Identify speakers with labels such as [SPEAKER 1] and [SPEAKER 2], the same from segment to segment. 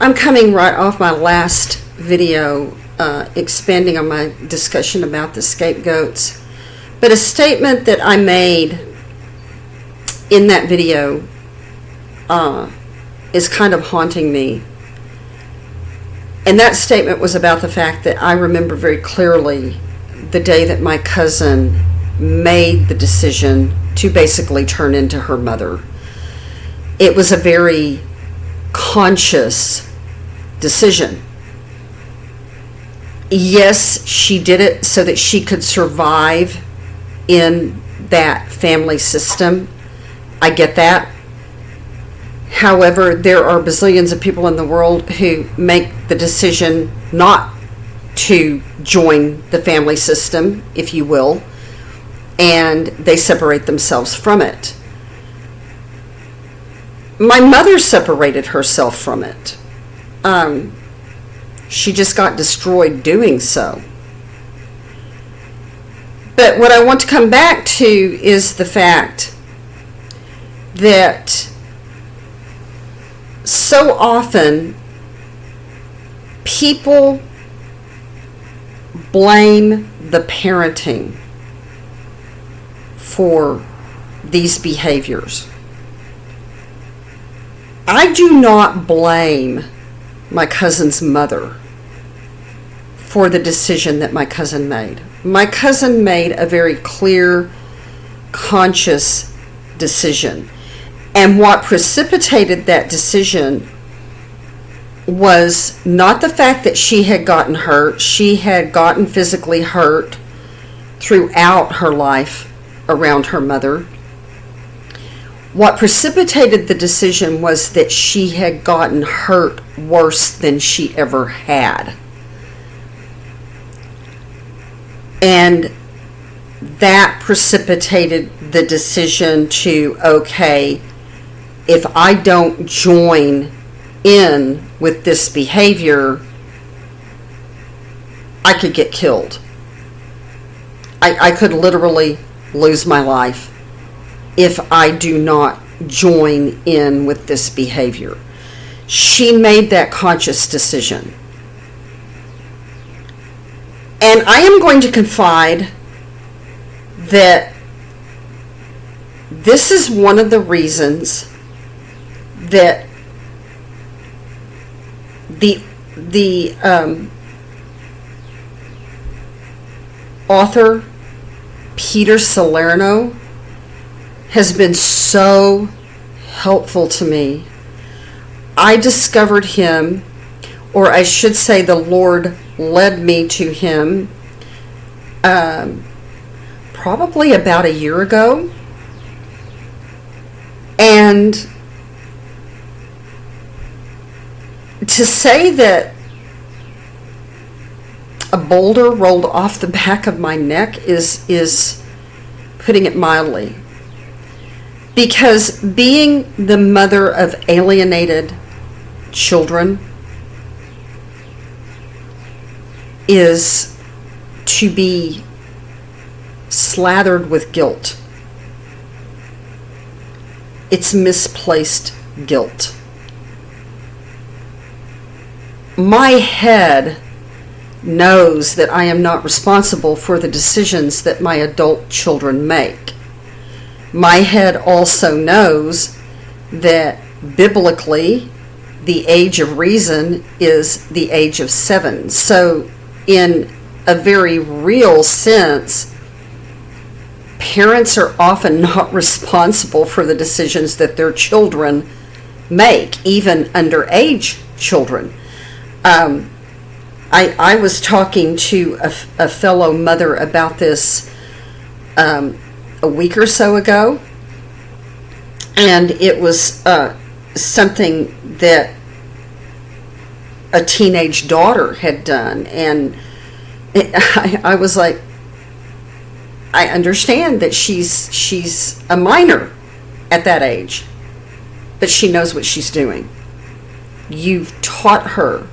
[SPEAKER 1] I'm coming right off my last video, expanding on my discussion about the scapegoats. But a statement that I made in that video is kind of haunting me. And that statement was about the fact that I remember very clearly the day that my cousin made the decision to basically turn into her mother. It was a very conscious decision. Yes, she did it so that she could survive in that family system. I get that. However, there are bazillions of people in the world who make the decision not to join the family system, if you will, and they separate themselves from it. My mother separated herself from it. She just got destroyed doing so. But what I want to come back to is the fact that so often people blame the parenting for these behaviors. I do not blame my cousin's mother for the decision that my cousin made. My cousin made a very clear, conscious decision. And what precipitated that decision was not the fact that she had gotten hurt. She had gotten physically hurt throughout her life around her mother. What precipitated the decision was that she had gotten hurt worse than she ever had. And that precipitated the decision to, okay, if I don't join in with this behavior, I could get killed. I could literally lose my life if I do not join in with this behavior. She made that conscious decision. And I am going to confide that this is one of the reasons that the author Peter Salerno has been so helpful to me. I discovered him, or I should say the Lord led me to him probably about a year ago. And to say that a boulder rolled off the back of my neck is putting it mildly. Because being the mother of alienated children is to be slathered with guilt. It's misplaced guilt. My head knows that I am not responsible for the decisions that my adult children make. My head also knows that biblically the age of reason is the age of 7. So in a very real sense, parents are often not responsible for the decisions that their children make, even underage children. I was talking to a fellow mother about this a week or so ago, and it was something that a teenage daughter had done, and I was like, I understand that she's a minor at that age, but she knows what she's doing. You've taught her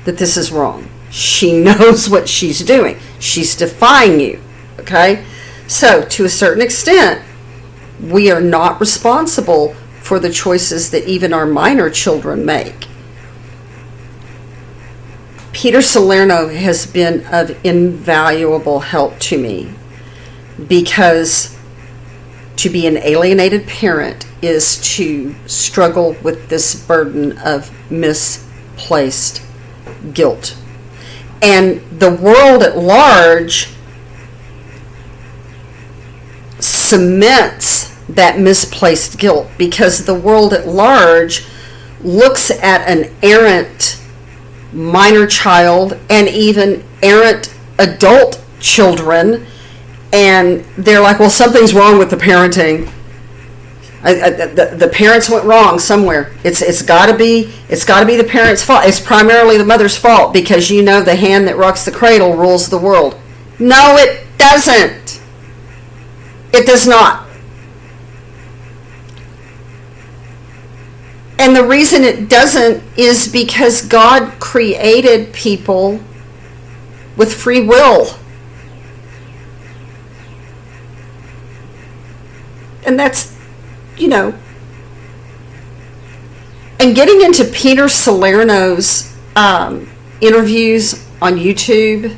[SPEAKER 1] that this is wrong. She knows what she's doing. She's defying you, okay? So, to a certain extent, we are not responsible for the choices that even our minor children make. Peter Salerno has been of invaluable help to me, because to be an alienated parent is to struggle with this burden of misplaced guilt. And the world at large cements that misplaced guilt, because the world at large looks at an errant minor child and even errant adult children, and they're like, well, something's wrong with the parenting. The parents went wrong somewhere. It's got to be the parents' fault. It's primarily the mother's fault, because the hand that rocks the cradle rules the world. No, it doesn't. It does not. And the reason it doesn't is because God created people with free will. And that's, and getting into Peter Salerno's interviews on YouTube,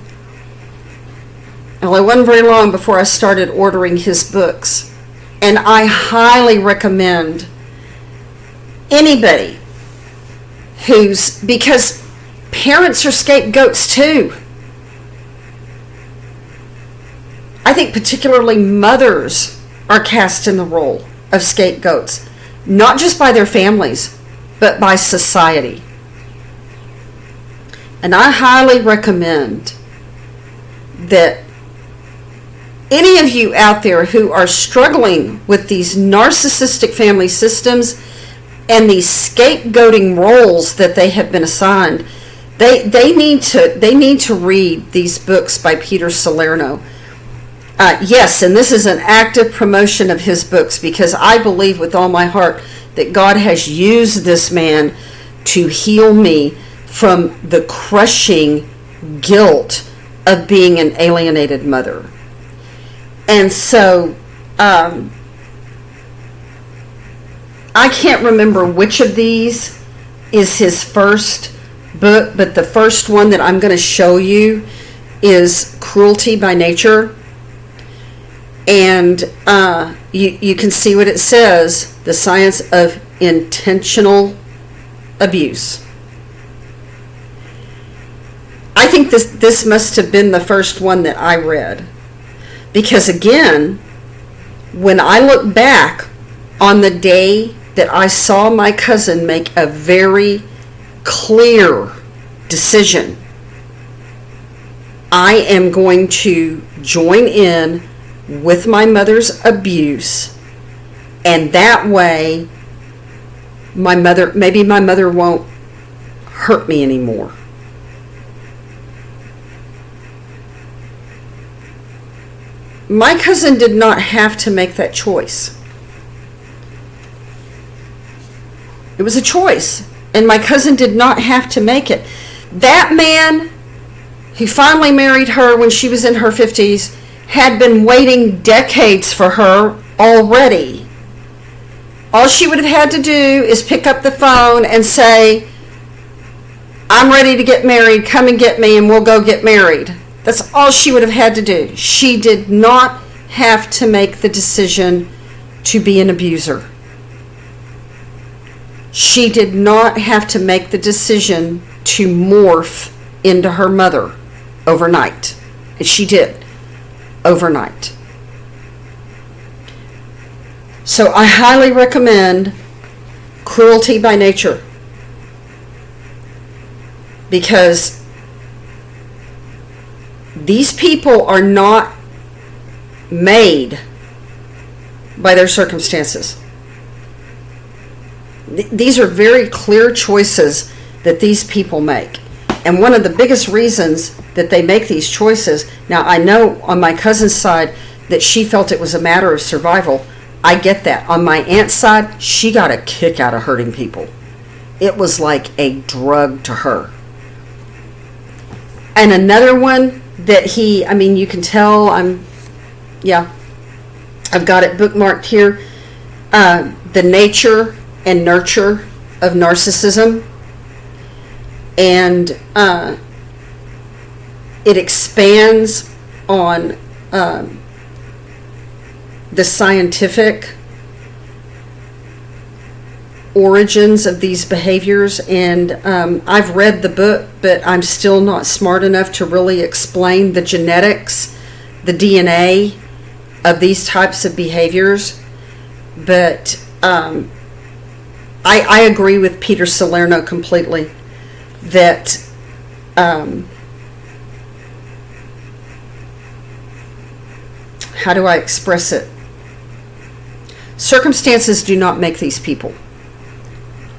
[SPEAKER 1] well, it wasn't very long before I started ordering his books. And I highly recommend anybody because parents are scapegoats too. I think particularly mothers are cast in the role of scapegoats, not just by their families, but by society. And I highly recommend that any of you out there who are struggling with these narcissistic family systems and these scapegoating roles that they have been assigned, they need to read these books by Peter Salerno. Yes, and this is an active promotion of his books, because I believe with all my heart that God has used this man to heal me from the crushing guilt of being an alienated mother. And so I can't remember which of these is his first book, but the first one that I'm going to show you is Cruelty by Nature. And you can see what it says, The Science of Intentional Abuse. I think this must have been the first one that I read. Because again, when I look back on the day that I saw my cousin make a very clear decision, I am going to join in with my mother's abuse, and that way maybe my mother won't hurt me anymore. My cousin did not have to make that choice. It was a choice, and my cousin did not have to make it. That man who finally married her when she was in her 50s had been waiting decades for her already. All she would have had to do is pick up the phone and say, I'm ready to get married, come and get me and we'll go get married. That's all she would have had to do. She did not have to make the decision to be an abuser. She did not have to make the decision to morph into her mother overnight. And she did, overnight. So I highly recommend Cruelty by Nature, because these people are not made by their circumstances. These are very clear choices that these people make. And one of the biggest reasons that they make these choices, now I know on my cousin's side that she felt it was a matter of survival. I get that. On my aunt's side, she got a kick out of hurting people. It was like a drug to her. And another one that you can tell I've got it bookmarked here. The Nature and Nurture of Narcissism. And it expands on the scientific origins of these behaviors, and I've read the book, but I'm still not smart enough to really explain the genetics, the DNA of these types of behaviors. But I agree with Peter Salerno completely that how do I express it? Circumstances do not make these people.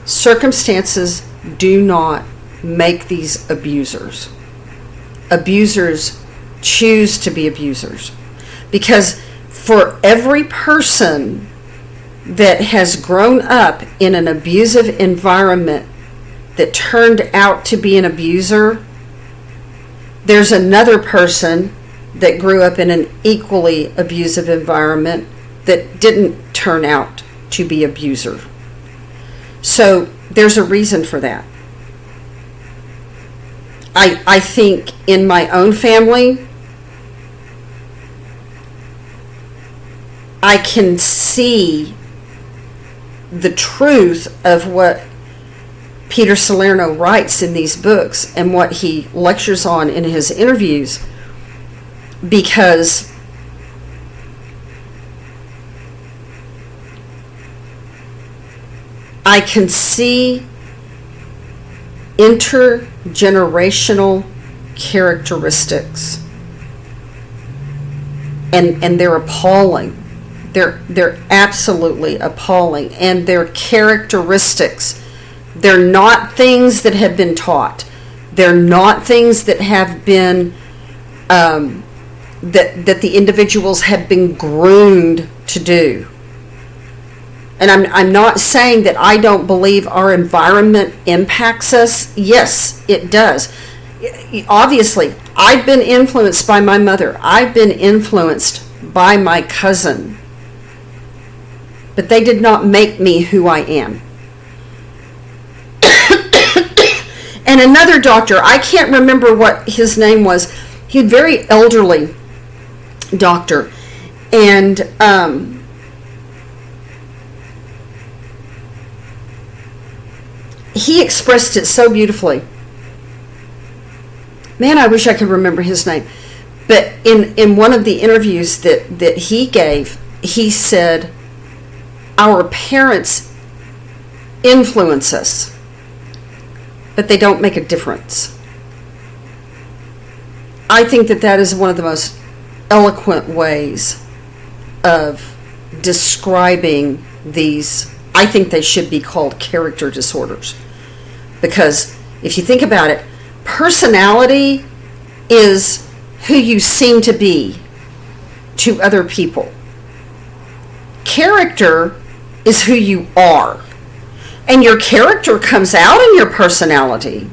[SPEAKER 1] Circumstances do not make these abusers. Abusers choose to be abusers. Because for every person that has grown up in an abusive environment that turned out to be an abuser, there's another person that grew up in an equally abusive environment that didn't turn out to be abuser. So there's a reason for that. I think in my own family, I can see the truth of what Peter Salerno writes in these books and what he lectures on in his interviews, because I can see intergenerational characteristics, and they're appalling. They're absolutely appalling, and their characteristics, they're not things that have been taught. They're not things that have been that the individuals have been groomed to do. And I'm not saying that I don't believe our environment impacts us. Yes, it does. Obviously, I've been influenced by my mother. I've been influenced by my cousin. But they did not make me who I am. And another doctor, I can't remember what his name was. He was a very elderly doctor. And he expressed it so beautifully. Man, I wish I could remember his name. But in one of the interviews that he gave, he said, our parents influence us, but they don't make a difference. I think that is one of the most eloquent ways of describing these. I think they should be called character disorders. Because if you think about it, personality is who you seem to be to other people. Character is who you are. And your character comes out in your personality.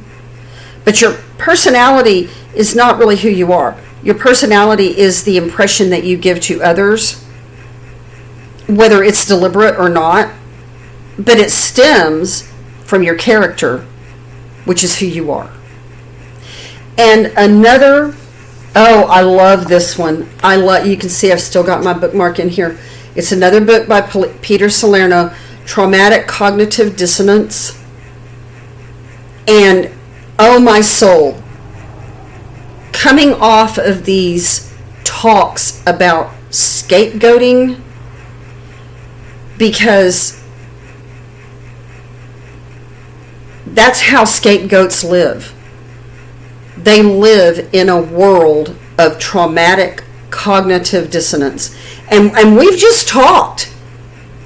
[SPEAKER 1] But your personality is not really who you are. Your personality is the impression that you give to others, whether it's deliberate or not. But it stems from your character, which is who you are. And another, I love this one. You can see I've still got my bookmark in here. It's another book by Peter Salerno, Traumatic Cognitive Dissonance. And oh my soul, coming off of these talks about scapegoating, because that's how scapegoats live. They live in a world of traumatic cognitive dissonance. And we've just talked.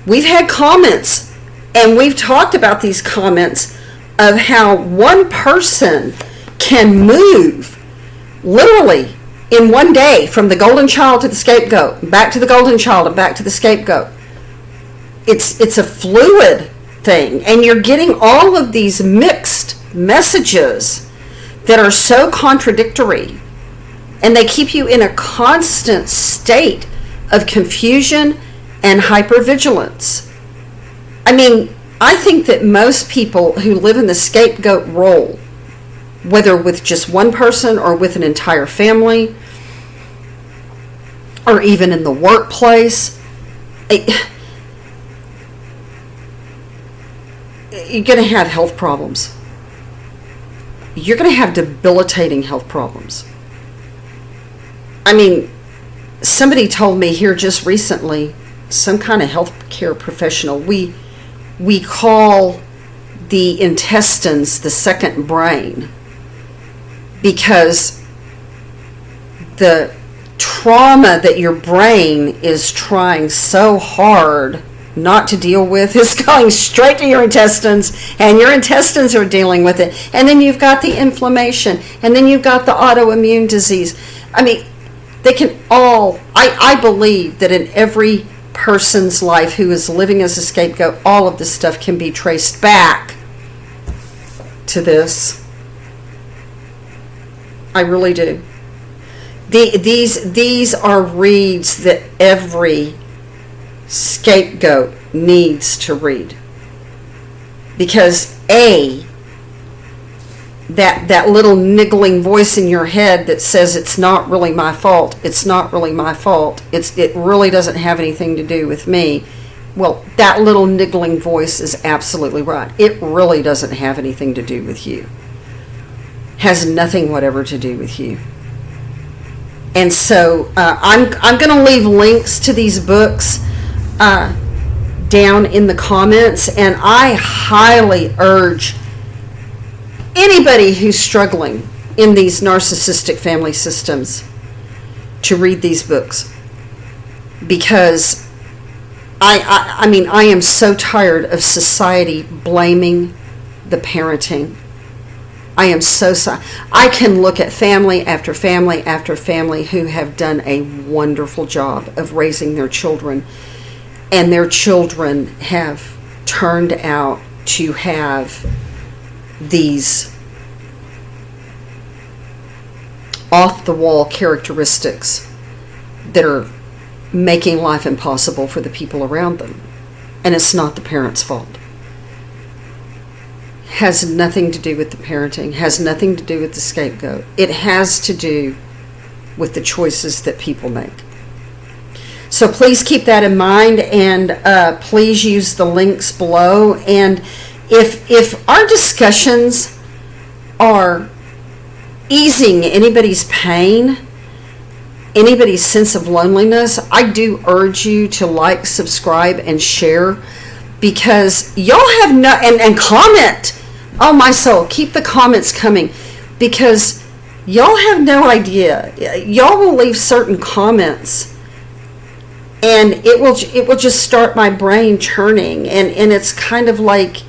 [SPEAKER 1] We've had comments, and we've talked about these comments of how one person can move literally in one day from the golden child to the scapegoat, back to the golden child and back to the scapegoat. It's a fluid thing, and you're getting all of these mixed messages that are so contradictory, and they keep you in a constant state of confusion and hypervigilance. I mean, I think that most people who live in the scapegoat role whether with just one person or with an entire family, or even in the workplace. You're going to have health problems. You're going to have debilitating health problems. I mean, somebody told me here just recently, some kind of healthcare professional, we call the intestines the second brain, because the trauma that your brain is trying so hard not to deal with is going straight to your intestines, and your intestines are dealing with it. And then you've got the inflammation, and then you've got the autoimmune disease. I mean, they can all, I believe that in every person's life who is living as a scapegoat, all of this stuff can be traced back to this. I really do. These are reads that every scapegoat needs to read, because that little niggling voice in your head that says it's not really my fault, it's not really my fault, it really doesn't have anything to do with me. Well, that little niggling voice is absolutely right. It really doesn't have anything to do with you. Has nothing whatever to do with you. And so I'm going to leave links to these books down in the comments, and I highly urge anybody who's struggling in these narcissistic family systems to read these books, because I mean, I am so tired of society blaming the parenting. I am so sorry. I can look at family after family after family who have done a wonderful job of raising their children, and their children have turned out to have these off-the-wall characteristics that are making life impossible for the people around them. And it's not the parents' fault. Has nothing to do with the parenting, has nothing to do with the scapegoat. It has to do with the choices that people make. So please keep that in mind, and please use the links below. And if our discussions are easing anybody's pain, anybody's sense of loneliness, I do urge you to like, subscribe, and share, because y'all have no, and comment. Oh, my soul, keep the comments coming, because y'all have no idea. Y'all will leave certain comments, and it will just start my brain churning, and it's kind of like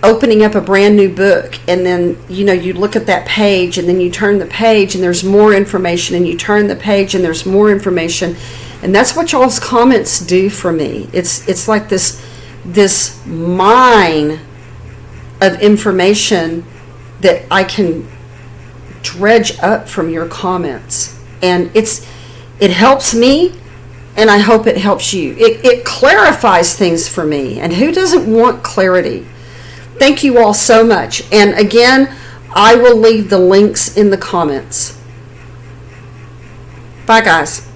[SPEAKER 1] opening up a brand new book, and then you look at that page, and then you turn the page and there's more information, and you turn the page and there's more information. And that's what y'all's comments do for me. It's like this mine of information that I can dredge up from your comments, and it helps me, and I hope it helps you. It clarifies things for me, and who doesn't want clarity? Thank you all so much. And again, I will leave the links in the comments. Bye, guys.